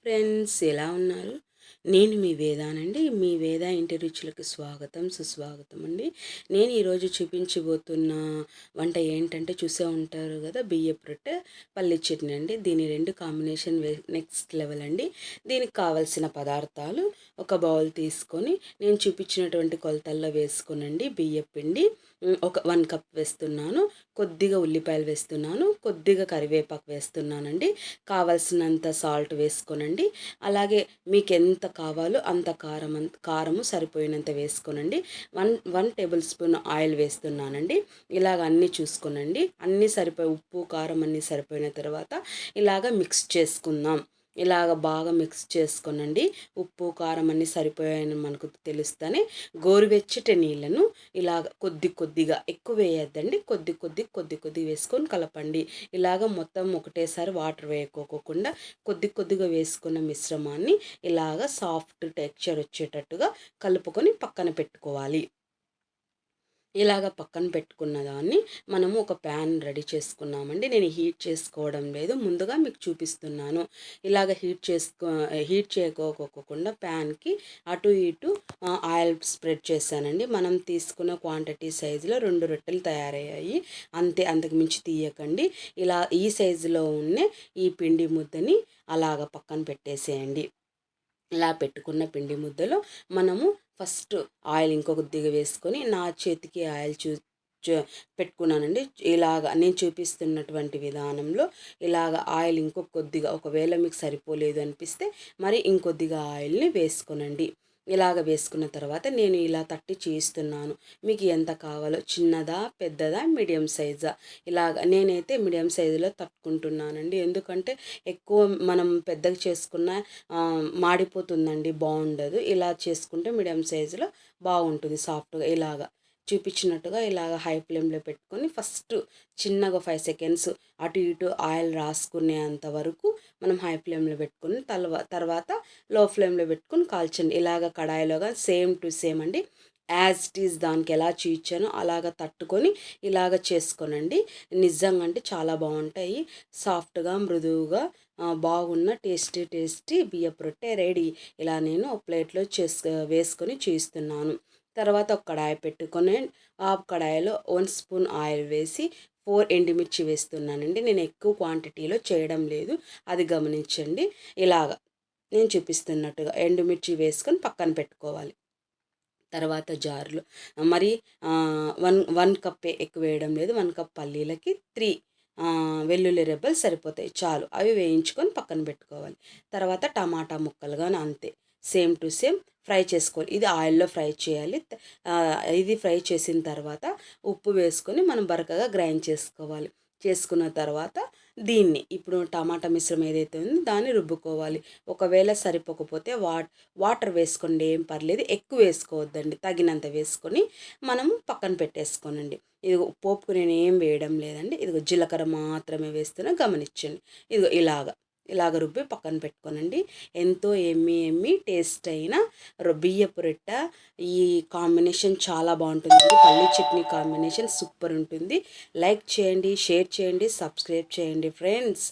Friends, ఎలా ఉన్నారు? నేను మీ వేదానండి. మీ వేద ఇంటి రుచులకు స్వాగతం, సుస్వాగతం అండి. నేను ఈరోజు చూపించబోతున్న వంట ఏంటంటే చూసే ఉంటారు కదా, బియ్యపు రొట్టె పల్లి చట్నీ అండి. దీని రెండు కాంబినేషన్ నెక్స్ట్ లెవెల్ అండి. దీనికి కావలసిన పదార్థాలు ఒక బౌల్ తీసుకొని నేను చూపించినటువంటి కొలతల్లో వేసుకోనండి. బియ్యపు పిండి ఒక 1 కప్ వేస్తున్నాను, కొద్దిగా ఉల్లిపాయలు వేస్తున్నాను, కొద్దిగా కరివేపాకు వేస్తున్నానండి, కావలసినంత సాల్ట్ వేసుకోనండి. అలాగే మీకు ఎంత కావాలో అంత కారము సరిపోయినంత వేసుకోనండి. వన్ టేబుల్ స్పూన్ ఆయిల్ వేస్తున్నానండి. ఇలాగ అన్నీ చూసుకోనండి. అన్నీ సరిపోయి ఉప్పు కారం అన్నీ సరిపోయిన తర్వాత ఇలాగ మిక్స్ చేసుకుందాం. ఇలాగ బాగా మిక్స్ చేసుకోనండి. ఉప్పు కారం అన్నీ సరిపోయాయని మనకు తెలుస్తేనే గోరువెచ్చటి నీళ్ళను ఇలాగ కొద్దిగా ఎక్కువ వేయద్దండి, కొద్ది వేసుకొని కలపండి. ఇలాగ మొత్తం ఒకటేసారి వాటర్ వేయకోకుండా కొద్దిగా వేసుకున్న మిశ్రమాన్ని ఇలాగ సాఫ్ట్ టెక్స్చర్ వచ్చేటట్టుగా కలుపుకొని పక్కన పెట్టుకోవాలి. ఇలాగ పక్కన పెట్టుకున్న దాన్ని మనము ఒక ప్యాన్ రెడీ చేసుకున్నామండి. నేను హీట్ చేసుకోవడం లేదు, ముందుగా మీకు చూపిస్తున్నాను. ఇలాగ హీట్ చేయకోకుండా ప్యాన్కి అటు ఇటు ఆయిల్ స్ప్రెడ్ చేశానండి. మనం తీసుకున్న క్వాంటిటీ సైజులో 2 రొట్టెలు తయారయ్యాయి. అంతే, అంతకు మించి తీయకండి. ఇలా ఈ సైజులో ఉన్న ఈ పిండి ముద్దని అలాగ పక్కన పెట్టేసేయండి. ఇలా పెట్టుకున్న పిండి ముద్దలో మనము ఫస్ట్ ఆయిల్ ఇంకొద్దిగా వేసుకొని నా చేతికి ఆయిల్ పెట్టుకున్నానండి. ఇలాగ నేను చూపిస్తున్నటువంటి విధానంలో ఇలాగ ఆయిల్ కొద్దిగా, ఒకవేళ మీకు సరిపోలేదు అనిపిస్తే మరి ఇంకొద్దిగా ఆయిల్ని వేసుకోనండి. ఇలాగ వేసుకున్న తర్వాత నేను ఇలా తట్టి చేస్తున్నాను. మీకు ఎంత కావాలో, చిన్నదా పెద్దదా మీడియం సైజా, ఇలాగ నేనైతే మీడియం సైజులో తట్టుకుంటున్నానండి. ఎందుకంటే ఎక్కువ మనం పెద్దగా చేసుకున్న మాడిపోతుందండి, బాగుండదు. ఇలా చేసుకుంటే మీడియం సైజులో బాగుంటుంది సాఫ్ట్గా. ఇలాగ చూపించినట్టుగా ఇలాగ హై ఫ్లేమ్లో పెట్టుకొని ఫస్ట్ చిన్నగా 5 సెకండ్స్ అటు ఇటు ఆయిల్ రాసుకునేంత వరకు మనం హై ఫ్లేమ్లో పెట్టుకొని తర్వాత లో ఫ్లేమ్లో పెట్టుకొని కాల్చండి. ఇలాగ కడాయిలోగా సేమ్ టు సేమ్ అండి, యాజ్ ఇట్ ఈజ్ దానికి ఎలా చూయించానో అలాగ తట్టుకొని ఇలాగ చేసుకోనండి. నిజంగా అంటే చాలా బాగుంటాయి. సాఫ్ట్గా మృదువుగా బాగున్న టేస్టీ బియ్యపు రొట్టె రెడీ. ఇలా నేను ప్లేట్లో వేసుకొని చూస్తున్నాను. తర్వాత ఒక కడాయి పెట్టుకొని ఆ కడాయిలో 1 స్పూన్ ఆయిల్ వేసి 4 ఎండుమిర్చి వేస్తున్నానండి. నేను ఎక్కువ క్వాంటిటీలో చేయడం లేదు, అది గమనించండి. ఇలాగ నేను చూపిస్తున్నట్టుగా ఎండుమిర్చి వేసుకొని పక్కన పెట్టుకోవాలి. తర్వాత జారులో మరి వన్ కప్పే, ఎక్కువ వేయడం లేదు. 1 కప్ పల్లీలకి 3 వెల్లుల్లి రెబ్బలు సరిపోతాయి, చాలు. అవి వేయించుకొని పక్కన పెట్టుకోవాలి. తర్వాత టమాటా ముక్కలు కానీ అంతే, సేమ్ టు సేమ్ ఫ్రై చేసుకోవాలి. ఇది ఆయిల్లో ఫ్రై చేయాలి. ఇది ఫ్రై చేసిన తర్వాత ఉప్పు వేసుకొని మనం బరకగా గ్రైండ్ చేసుకోవాలి. చేసుకున్న తర్వాత దీన్ని ఇప్పుడు టమాటా మిశ్రమం ఏదైతే ఉందో దాన్ని రుబ్బుకోవాలి. ఒకవేళ సరిపోకపోతే వాటర్ వేసుకోండి, ఏం పర్లేదు. ఎక్కువ వేసుకోవద్దండి, తగినంత వేసుకొని మనము పక్కన పెట్టేసుకోనండి. ఇదిగో పోపుకు నేను ఏం వేయడం లేదండి. ఇదిగో జీలకర్ర మాత్రమే వేస్తున్నా, గమనించండి. ఇదిగో ఇలాగ రుబ్బి పక్కన పెట్టుకోనండి. ఎంతో ఎమ్మి టేస్ట్ అయిన బియ్యపు రొట్టె. ఈ కాంబినేషన్ చాలా బాగుంటుంది. పల్లి చట్నీ కాంబినేషన్ సూపర్ ఉంటుంది. లైక్ చేయండి, షేర్ చేయండి, సబ్స్క్రైబ్ చేయండి ఫ్రెండ్స్.